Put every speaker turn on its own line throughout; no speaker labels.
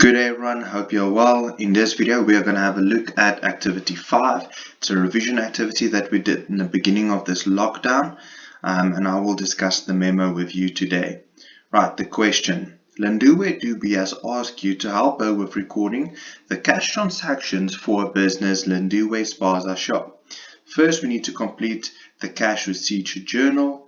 Good day everyone, hope you're well. In this video we are going to have a look at activity 5. It's a revision activity that we did in the beginning of this lockdown, and I will discuss the memo with you today. Right, the question. Linduwe Dubi has asked you to help her with recording the cash transactions for a business Linduwe Spaza shop. First we need to complete the cash receipt journal.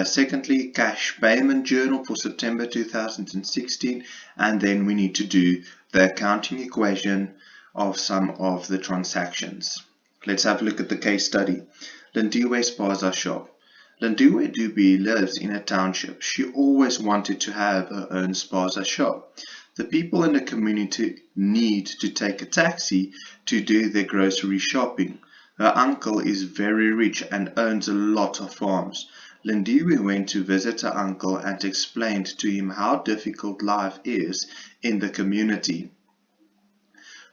Secondly, cash payment journal for September 2016, and then we need to do the accounting equation of some of the transactions. Let's have a look at the case study. Linduwe Spaza shop. Linduwe Dubi lives in a township. She always wanted to have her own spaza shop. The people in the community need to take a taxi to do their grocery shopping. Her uncle is very rich and owns a lot of farms. Linduwe went to visit her uncle and explained to him how difficult life is in the community.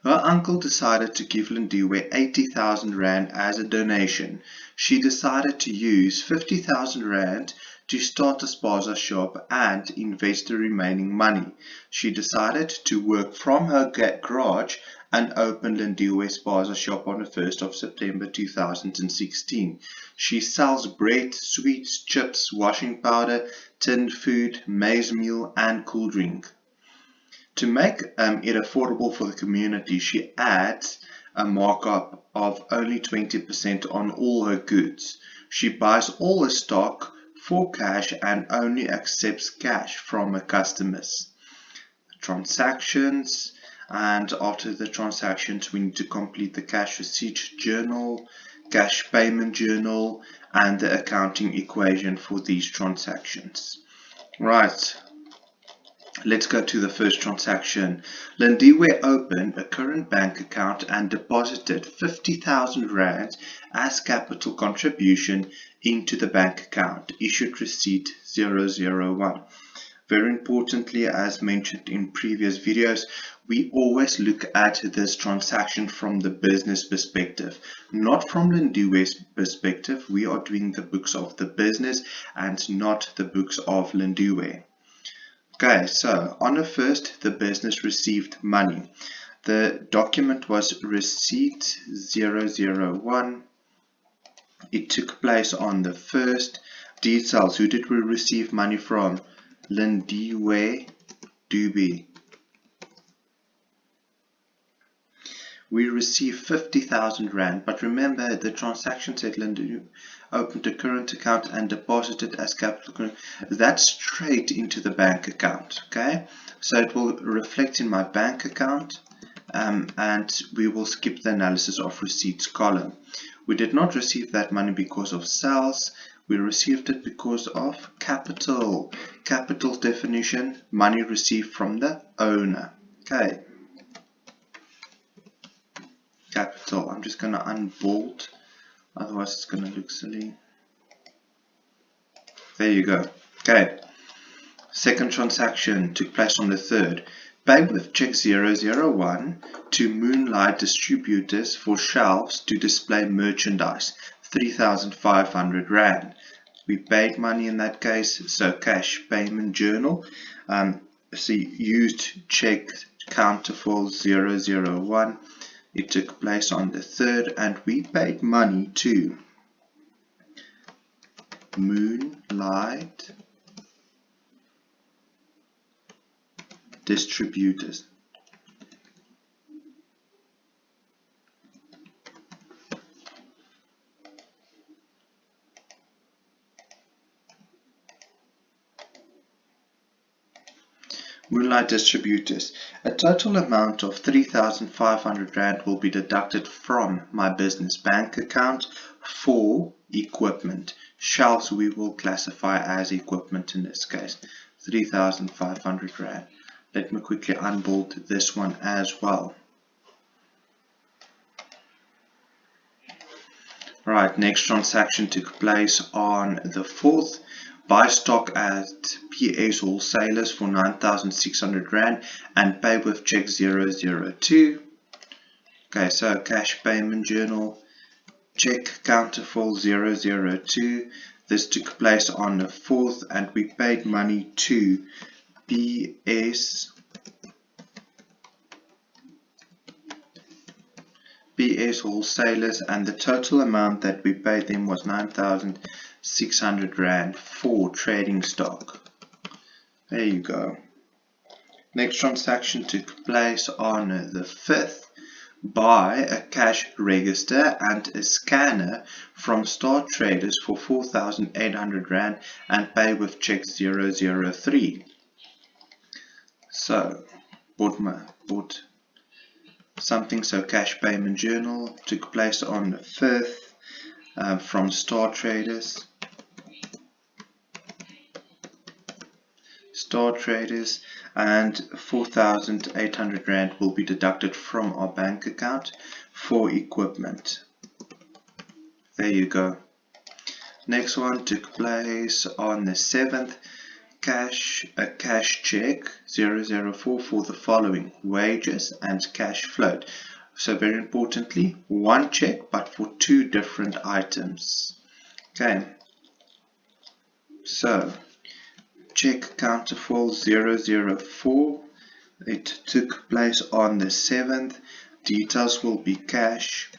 Her uncle decided to give Linduwe 80,000 Rand as a donation. She decided to use 50,000 Rand to start a spaza shop and invest the remaining money. She decided to work from her garage and opened Linduwe Spaza shop on the 1st of September 2016. She sells bread, sweets, chips, washing powder, tinned food, maize meal and cool drink. To make it affordable for the community, she adds a markup of only 20% on all her goods. She buys all her stock for cash and only accepts cash from her customers. Transactions, and after the transactions we need to complete the cash receipt journal, cash payment journal and the accounting equation for these transactions. Right, let's go to the first transaction. Linduwe opened a current bank account and deposited 50,000 Rand as capital contribution into the bank account. Issued receipt 001. Very importantly, as mentioned in previous videos, we always look at this transaction from the business perspective, not from Linduwe's perspective. We are doing the books of the business and not the books of Linduwe. Okay, so on the 1st, the business received money. The document was receipt 001. It took place on the 1st. Details, who did we receive money from? Linduwe Dubi. We received 50,000 Rand, but remember the transaction said Linduwe opened a current account and deposited as capital. That's straight into the bank account. Okay, so it will reflect in my bank account, and we will skip the analysis of receipts column. We did not receive that money because of sales. We received it because of capital. Capital definition, money received from the owner. Okay. Capital. I'm just going to unbold, otherwise it's going to look silly. There you go. Okay. Second transaction took place on the 3rd. Paid with check 001 to Moonlight Distributors for shelves to display merchandise. 3,500 Rand. We paid money in that case, so cash payment journal. So used check counterfoil 001. It took place on the 3rd and we paid money to Moonlight Distributors. Moonlight Distributors. A total amount of 3,500 Rand will be deducted from my business bank account for equipment. Shelves we will classify as equipment in this case. 3,500 Rand. Let me quickly unbold this one as well. Right, next transaction took place on the 4th. Buy stock at PS Wholesalers for 9,600 Rand and pay with check 002. Okay, so cash payment journal, check counterfoil 002. This took place on the 4th and we paid money to PS EMS wholesalers, and the total amount that we paid them was 9,600 Rand for trading stock. There you go. Next transaction took place on the 5th. Buy a cash register and a scanner from Star Traders for 4,800 Rand and pay with check 003. So bought something. So cash payment journal took place on the 5th from Star Traders. And 4,800 Rand will be deducted from our bank account for equipment. There you go. Next one took place on the 7th. A cash check 004 for the following: wages and cash float. So very importantly, one check but for two different items. Okay, so check counterfoil 004. It took place on the 7th. Details will be cash,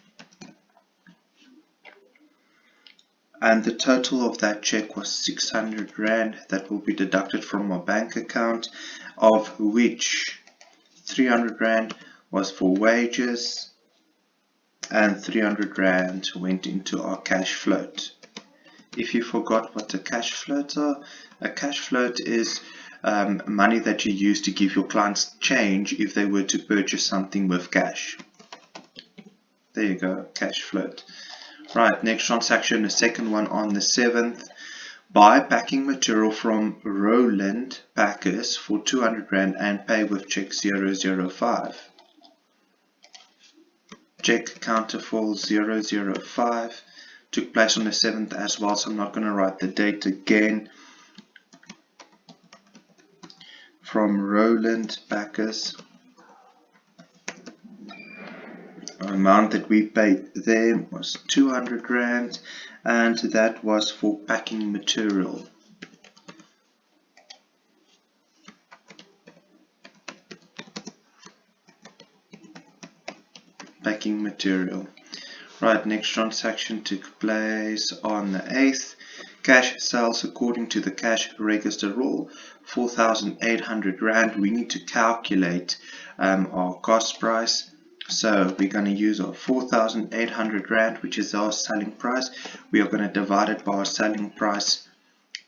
and the total of that check was 600 Rand that will be deducted from our bank account, of which 300 Rand was for wages and 300 Rand went into our cash float. If you forgot what a cash float are, a cash float is money that you use to give your clients change if they were to purchase something with cash. There you go, cash float. Right, next transaction, the second one on the 7th. Buy packing material from Roland Packers for 200 Rand and pay with check 005. Check counterfoil 005. Took place on the 7th as well, so I'm not going to write the date again. From Roland Packers. The amount that we paid them was 200 Rand, and that was for packing material. Right, next transaction took place on the 8th. Cash sales according to the cash register rule, 4,800 Rand. We need to calculate our cost price. So we're going to use our 4,800 Rand, which is our selling price. We are going to divide it by our selling price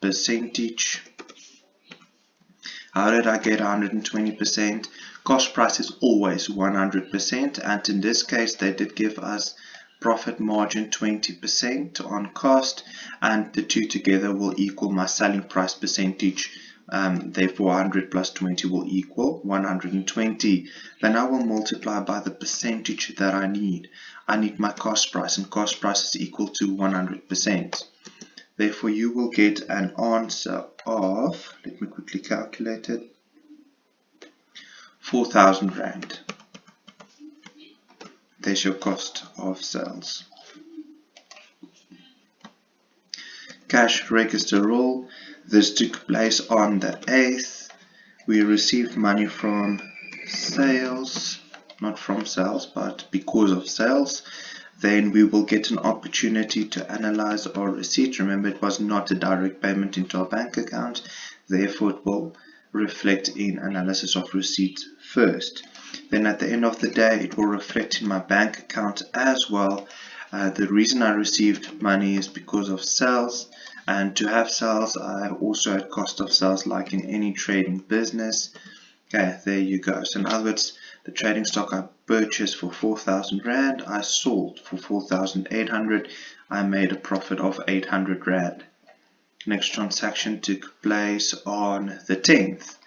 percentage. How did I get 120%? Cost price is always 100%, and in this case they did give us profit margin 20% on cost, and the two together will equal my selling price percentage. Therefore 100 plus 20 will equal 120. Then I will multiply by the percentage that I need. I need my cost price, and cost price is equal to 100%. Therefore you will get an answer of, let me quickly calculate it, 4,000 Rand. There's your cost of sales. Cash register rule. This took place on the 8th. We received money from sales, not from sales, but because of sales. Then we will get an opportunity to analyze our receipt. Remember, it was not a direct payment into our bank account, therefore it will reflect in analysis of receipt first. Then at the end of the day, it will reflect in my bank account as well. The reason I received money is because of sales, and to have sales I also had cost of sales like in any trading business. Okay, there you go. So in other words, the trading stock I purchased for 4,000 Rand, I sold for 4,800. I made a profit of 800 Rand. Next transaction took place on the 10th.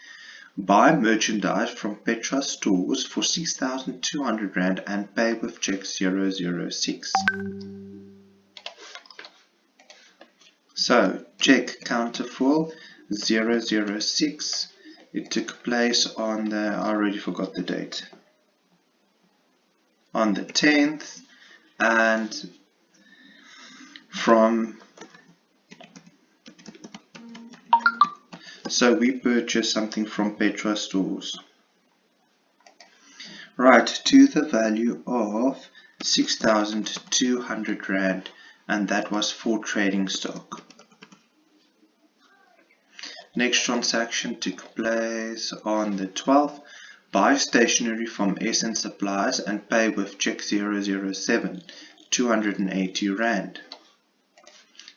Buy merchandise from Petra stores for 6,200 Rand and pay with check 006. So check counterfoil 006. It took place on the, I already forgot the date, on the 10th, and so we purchased something from Petra stores, right, to the value of 6,200 Rand, and that was for trading stock. Next transaction took place on the 12th. Buy stationery from SN Supplies and pay with check 007, 280 Rand.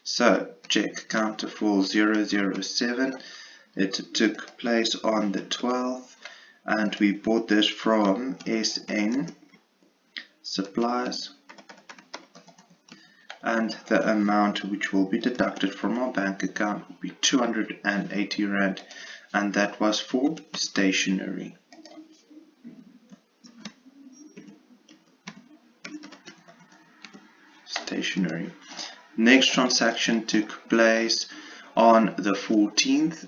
So check counter for 007. It took place on the 12th, and we bought this from SN Supplies, and the amount which will be deducted from our bank account will be 280 Rand, and that was for stationery. Next transaction took place on the 14th.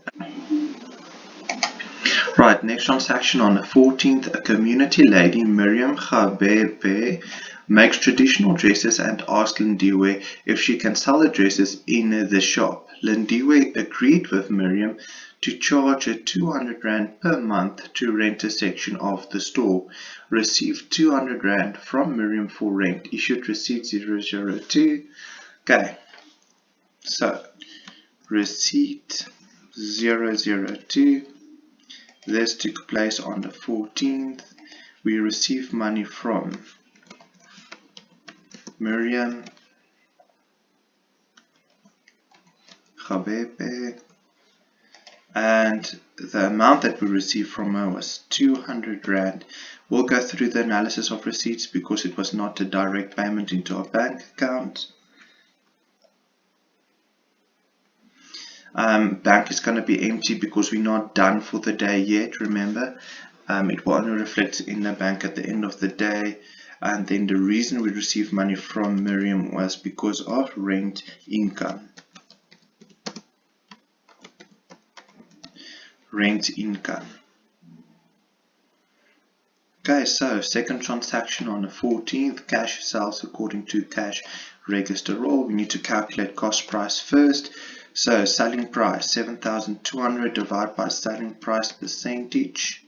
Right, next transaction on the 14th, a community lady, Miriam Khabebe, makes traditional dresses and asked Lindiwe if she can sell the dresses in the shop. Lindiwe agreed with Miriam to charge her 200 Rand per month to rent a section of the store. Received 200 Rand from Miriam for rent. Issued receipt 002. Okay, so receipt 002. This took place on the 14th. We received money from Miriam Khabebe, and the amount that we received from her was 200 Rand. We'll go through the analysis of receipts because it was not a direct payment into our bank account. Bank is going to be empty because we're not done for the day yet, remember. It will only reflect in the bank at the end of the day. And then the reason we received money from Miriam was because of rent income. Okay, so second transaction on the 14th, cash sales according to cash register roll. We need to calculate cost price first. So selling price 7,200 divided by selling price percentage,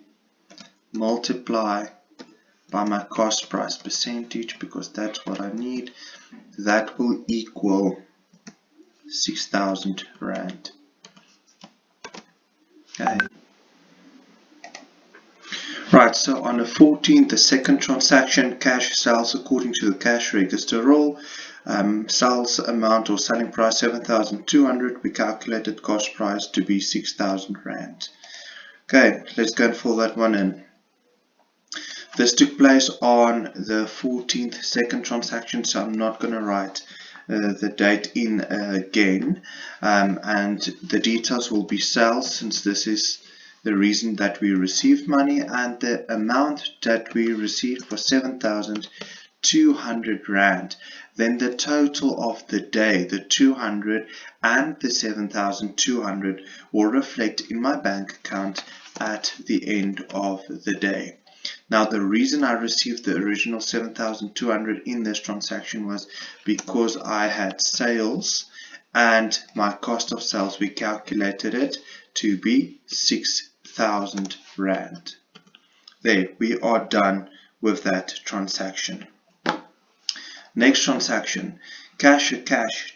multiply by my cost price percentage because that's what I need. That will equal 6,000 Rand. Okay. Right, so on the 14th, the second transaction, cash sales according to the cash register roll. Sales amount or selling price 7,200. We calculated cost price to be 6,000 Rand. Okay, let's go and fill that one in. This took place on the 14th, second transaction, so I'm not going to write the date in again, and the details will be sales since this is the reason that we received money, and the amount that we received was 7,200 Rand. Then the total of the day, the 200 and the 7,200, will reflect in my bank account at the end of the day. Now the reason I received the original 7,200 in this transaction was because I had sales, and my cost of sales, we calculated it to be 6,000 Rand. There, we are done with that transaction. Next transaction, cash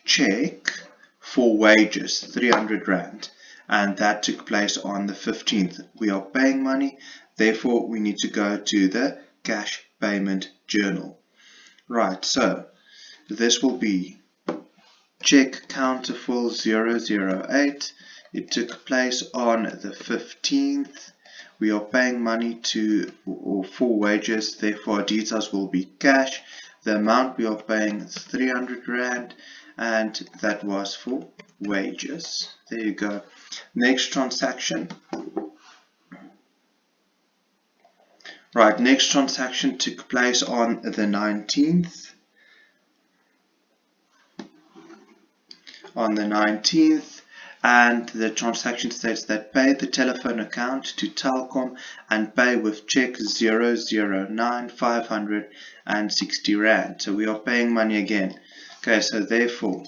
check for wages, 300 Rand, and that took place on the 15th. We are paying money, therefore we need to go to the cash payment journal. Right, so this will be check counterfull 008. It took place on the 15th. We are paying money for wages, therefore our details will be cash. The amount we are paying is 300 Rand, and that was for wages. There you go. Next transaction. Right, next transaction took place on the 19th. And the transaction states that pay the telephone account to Telkom and pay with check 009 560 Rand. So we are paying money again. Okay, so therefore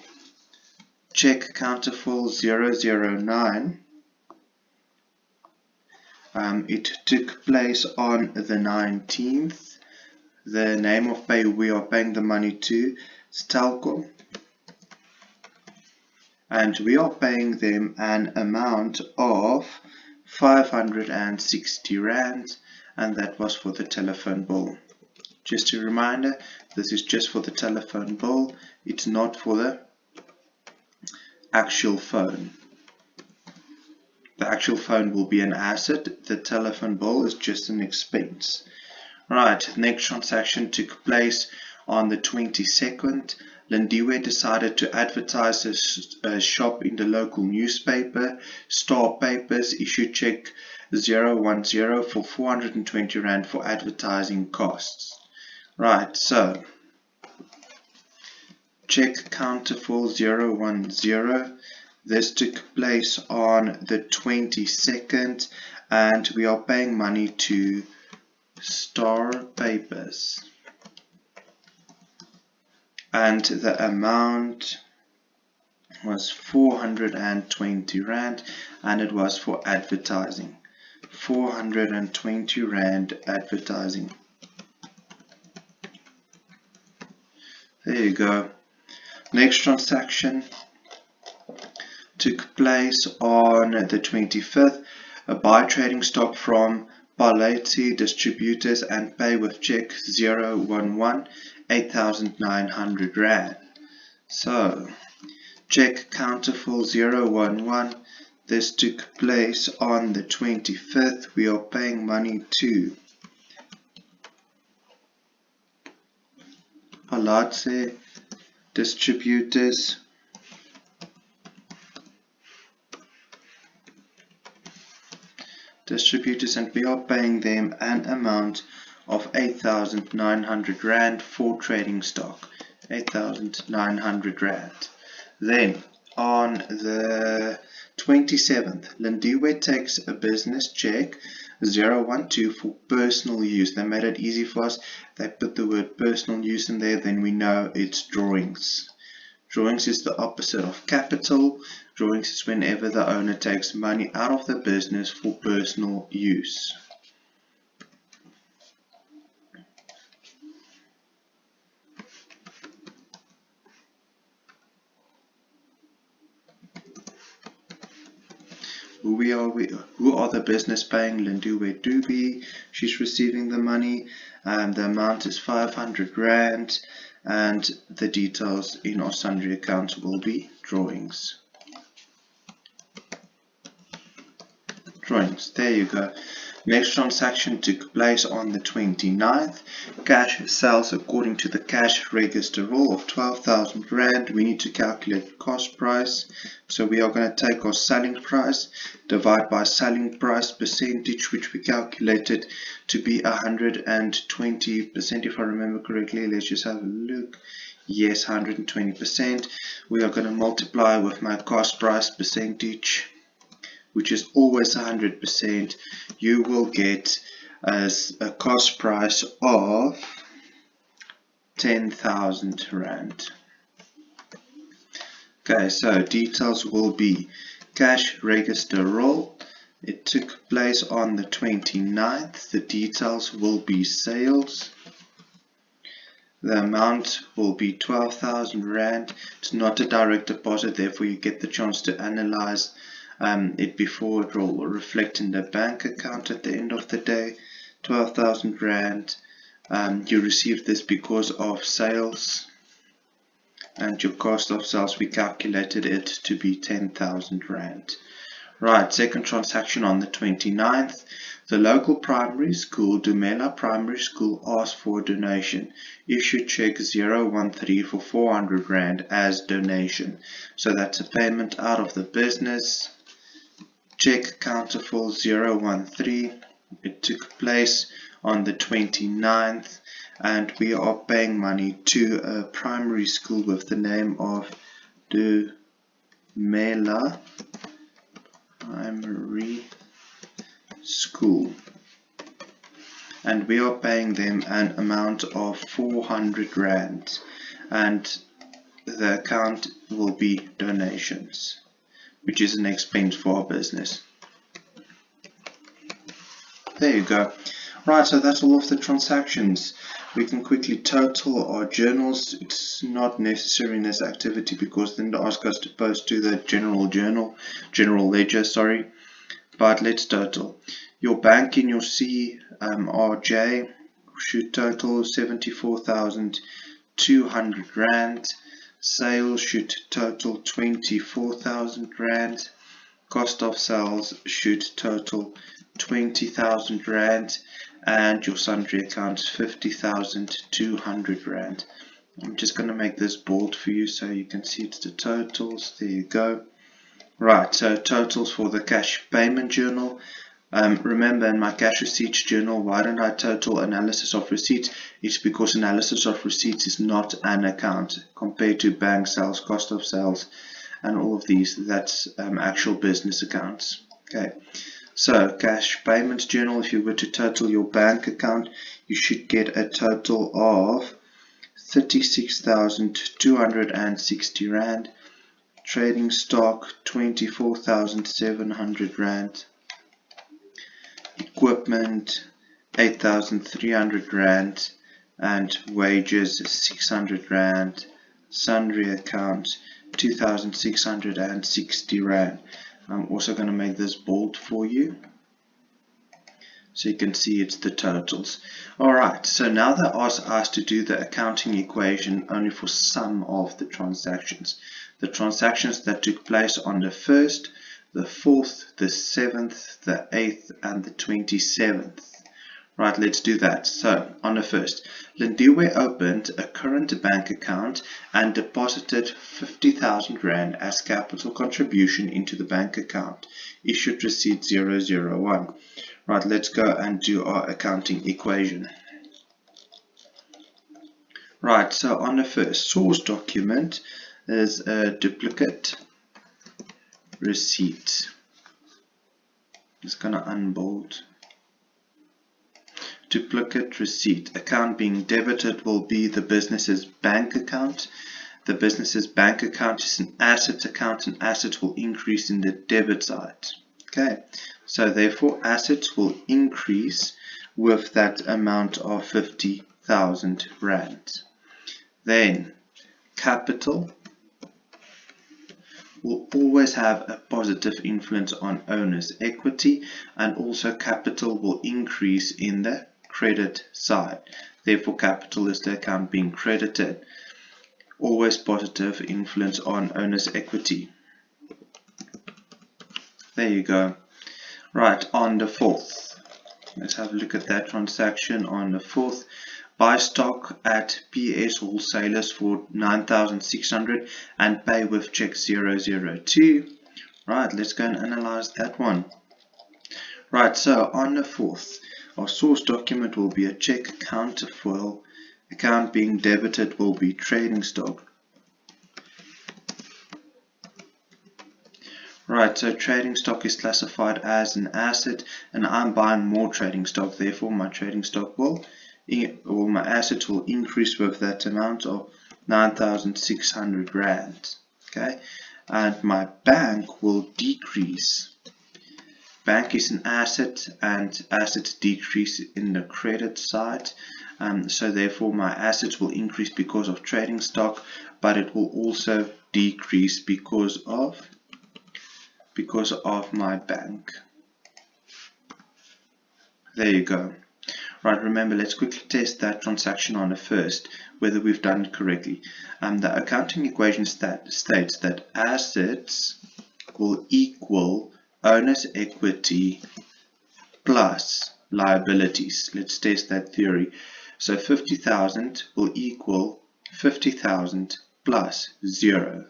check counterfull 009. It took place on the 19th. the name of pay we are paying the money to is Telkom, and we are paying them an amount of 560 Rand, and that was for the telephone bill. Just a reminder, this is just for the telephone bill, it's not for the actual phone. The actual phone will be an asset, the telephone bill is just an expense. Right, next transaction took place on the 22nd. Lindiwe decided to advertise a shop in the local newspaper. Star Papers issued check 010 for 420 Rand for advertising costs. Right, so check counter for 010. This took place on the 22nd, and we are paying money to Star Papers, and the amount was 420 Rand, and it was for advertising. 420 Rand advertising. There you go. Next transaction took place on the 25th. Buy trading stock from Paleti distributors and pay with check 011 8,900 Rand. So check counter for 011. This took place on the 25th. We are paying money to Paleti distributors and we are paying them an amount of 8,900 Rand for trading stock. 8,900 Rand. Then on the 27th, Lindiwe takes a business check 012 for personal use. They made it easy for us. They put the word personal use in there, then we know it's drawings. Drawings is the opposite of capital. Drawings is whenever the owner takes money out of the business for personal use. Who are the business paying? Lindiwe Dubi. She's receiving the money. The amount is 500 Rand, and the details in our sundry account will be drawings. Drawings. There you go. Next transaction took place on the 29th. Cash sells according to the cash register rule of 12,000 Rand. We need to calculate cost price. So we are going to take our selling price, divide by selling price percentage, which we calculated to be 120%, if I remember correctly. Let's just have a look. Yes, 120%. We are going to multiply with my cost price percentage, which is always 100%. You will get as a cost price of 10,000 Rand. Okay, so details will be cash register roll. It took place on the 29th. The details will be sales. The amount will be 12,000 Rand. It's not a direct deposit, therefore you get the chance to analyze it before it will reflect in the bank account at the end of the day. 12,000 Rand. You receive this because of sales, and your cost of sales, we calculated it to be 10,000 Rand. Right, second transaction on the 29th. The local primary school, Dumela Primary School, asked for a donation. Issue check 013 for 400 Rand as donation. So that's a payment out of the business. Check counter for 013. It took place on the 29th, and we are paying money to a primary school with the name of Dumela Primary School, and we are paying them an amount of 400 Rand, and the account will be donations, which is an expense for our business. There you go. Right, so that's all of the transactions. We can quickly total our journals. It's not necessary in this activity because then they ask us to post to the general ledger, sorry. But let's total. Your bank in your CRJ should total 74,200 Rand. Sales should total 24,000 Rand. Cost of sales should total 20,000 Rand, and your sundry account 50,200 Rand. I'm just going to make this bold for you so you can see it's the totals. There you go. Right, so totals for the cash payment journal. Remember, in my cash receipts journal, why don't I total analysis of receipts? It's because analysis of receipts is not an account compared to bank sales, cost of sales, and all of these. That's actual business accounts. Okay, so cash payments journal, if you were to total your bank account, you should get a total of 36,260 Rand. Trading stock 24,700 Rand. Equipment 8,300 Rand, and wages 600 Rand. Sundry account 2,660 Rand. I'm also going to make this bold for you so you can see it's the totals. Alright, so now they ask us to do the accounting equation only for some of the transactions. The transactions that took place on the 1st, the 4th, the 7th, the 8th, and the 27th. Right, let's do that. So, on the 1st, Lindiwe opened a current bank account and deposited 50,000 Rand as capital contribution into the bank account. Issued receipt 001. Right, let's go and do our accounting equation. Right, so on the 1st, source document is a duplicate receipt. Just gonna unbold. Duplicate receipt. Account being debited will be the business's bank account. The business's bank account is an asset account, and asset will increase in the debit side. Okay, so therefore assets will increase with that amount of 50,000 Rand. Then capital will always have a positive influence on owner's equity, and also capital will increase in the credit side. Therefore capital is the account being credited. Always positive influence on owner's equity. There you go. Right, on the 4th, let's have a look at that transaction on the 4th. Buy stock at PS Wholesalers for 9,600 and pay with check 002. Right, let's go and analyze that one. Right, so on the 4th, our source document will be a check counterfoil. Account being debited will be trading stock. Right, so trading stock is classified as an asset, and I'm buying more trading stock. Therefore, my trading stock my assets will increase with that amount of 9,600 Rand. Okay, and my bank will decrease. Bank is an asset, and assets decrease in the credit side. So therefore, my assets will increase because of trading stock, but it will also decrease because of my bank. There you go. Right, remember, let's quickly test that transaction on the 1st, whether we've done it correctly. The accounting equation states that assets will equal owner's equity plus liabilities. Let's test that theory. So 50,000 will equal 50,000 plus 0.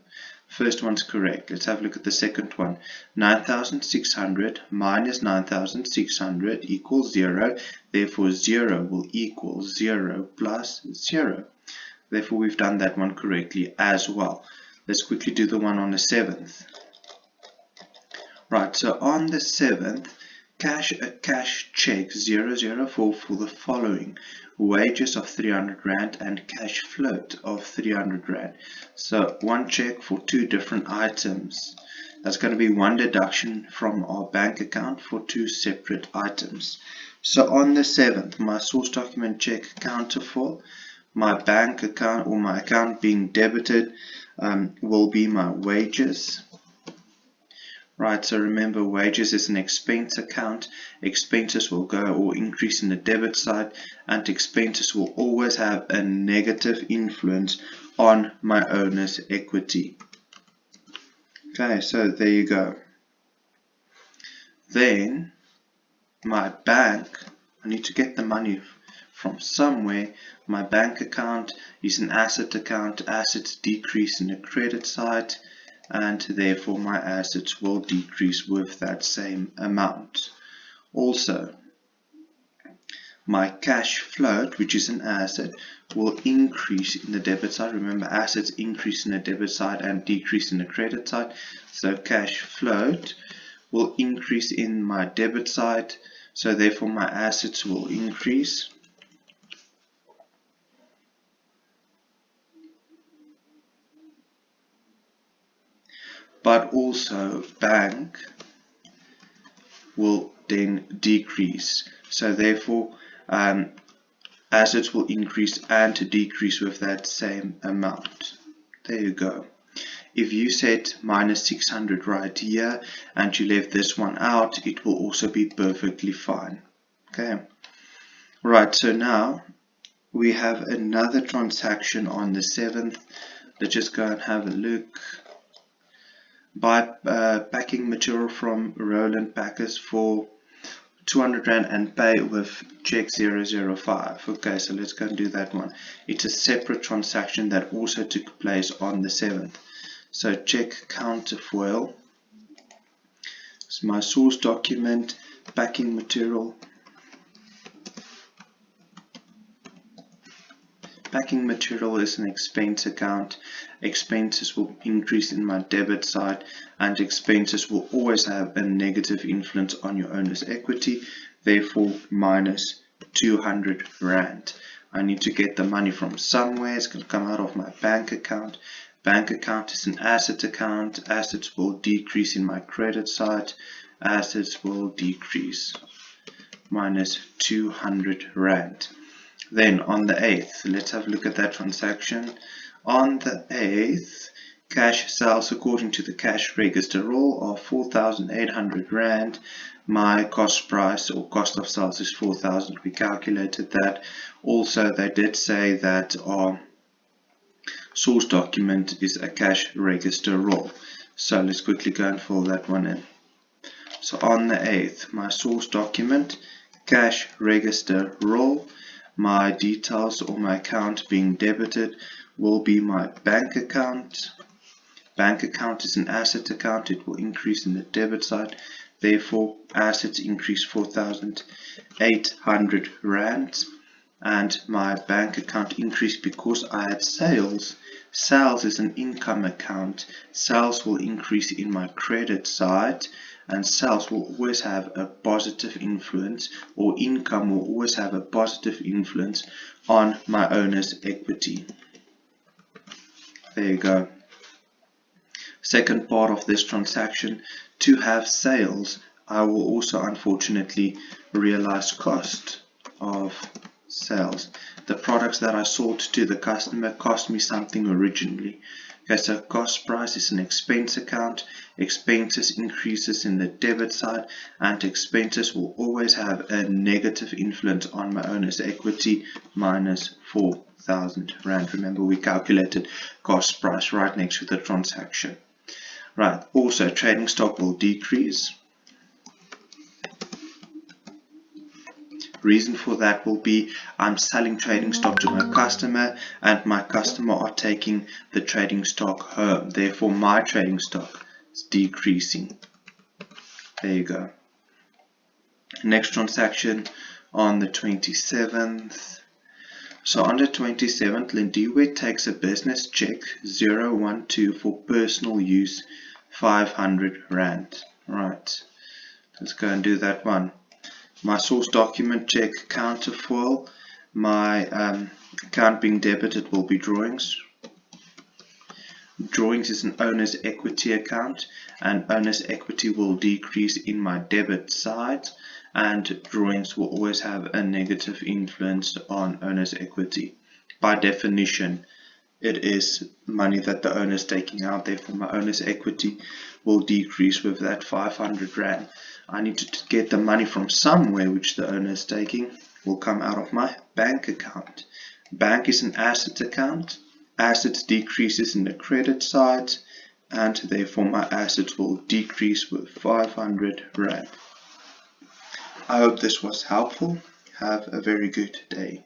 First one's correct. Let's have a look at the second one. 9,600 minus 9,600 equals 0. Therefore 0 will equal 0 plus 0. Therefore we've done that one correctly as well. Let's quickly do the one on the 7th. Right, so on the 7th, cash a cash check 004 for the following: wages of 300 Rand and cash float of 300 Rand. So one check for two different items. That's going to be one deduction from our bank account for two separate items. So on the 7th, my source document check counterfoil, my bank account or my account being debited will be my wages. Right, so remember, wages is an expense account. Expenses will go or increase in the debit side, and expenses will always have a negative influence on my owner's equity. Okay, so there you go. Then my bank, I need to get the money from somewhere. My bank account is an asset account. Assets decrease in the credit side, and therefore my assets will decrease with that same amount. Also, my cash float, which is an asset, will increase in the debit side. Remember, assets increase in the debit side and decrease in the credit side. So cash float will increase in my debit side, so therefore my assets will increase. But also bank will then decrease, so therefore assets will increase and to decrease with that same amount. There you go. If you set minus 600 right here and you left this one out, it will also be perfectly fine. Okay, right, so now we have another transaction on the 7th. Let's just go and have a look. Buy packing material from Roland Packers for 200 Rand and pay with check 005. Okay, so let's go and do that one. It's a separate transaction that also took place on the 7th. So check counterfoil. It's my source document, packing material. Packing material is an expense account. Expenses will increase in my debit side, and expenses will always have a negative influence on your owner's equity, therefore minus 200 Rand. I need to get the money from somewhere. It's going to come out of my bank account. Bank account is an asset account. Assets will decrease in my credit side. Assets will decrease, minus 200 Rand. Then on the 8th, let's have a look at that transaction. On the 8th, cash sales according to the cash register rule of 4,800 Rand. My cost price or cost of sales is 4,000. We calculated that. Also, they did say that our source document is a cash register rule. So let's quickly go and fill that one in. So on the 8th, my source document, cash register rule. My details or my account being debited will be my bank account. Bank account is an asset account. It will increase in the debit side. Therefore, assets increase 4,800 Rand. And my bank account increased because I had sales. Sales is an income account. Sales will increase in my credit side. And sales will always have a positive influence, or income will always have a positive influence on my owner's equity. There you go. Second part of this transaction, to have sales, I will also unfortunately realize cost of sales. The products that I sold to the customer cost me something originally. Okay, so cost price is an expense account. Expenses increases in the debit side, and expenses will always have a negative influence on my owner's equity, minus 4,000 Rand. Remember, we calculated cost price right next to the transaction. Right, also trading stock will decrease. Reason for that will be I'm selling trading stock to my customer, and my customer are taking the trading stock home. Therefore, my trading stock is decreasing. There you go. Next transaction on the 27th. So on the 27th, Lindiwe takes a business check 012 for personal use, 500 Rand. Right, let's go and do that one. My source document check counterfoil. My account being debited will be drawings. Drawings is an owner's equity account, and owner's equity will decrease in my debit side, and drawings will always have a negative influence on owner's equity. By definition, it is money that the owner is taking out, therefore my owner's equity will decrease with that 500 Rand. I need to get the money from somewhere which the owner is taking, will come out of my bank account. Bank is an asset account. Assets decreases in the credit side, and therefore my assets will decrease with 500 Rand. I hope this was helpful. Have a very good day.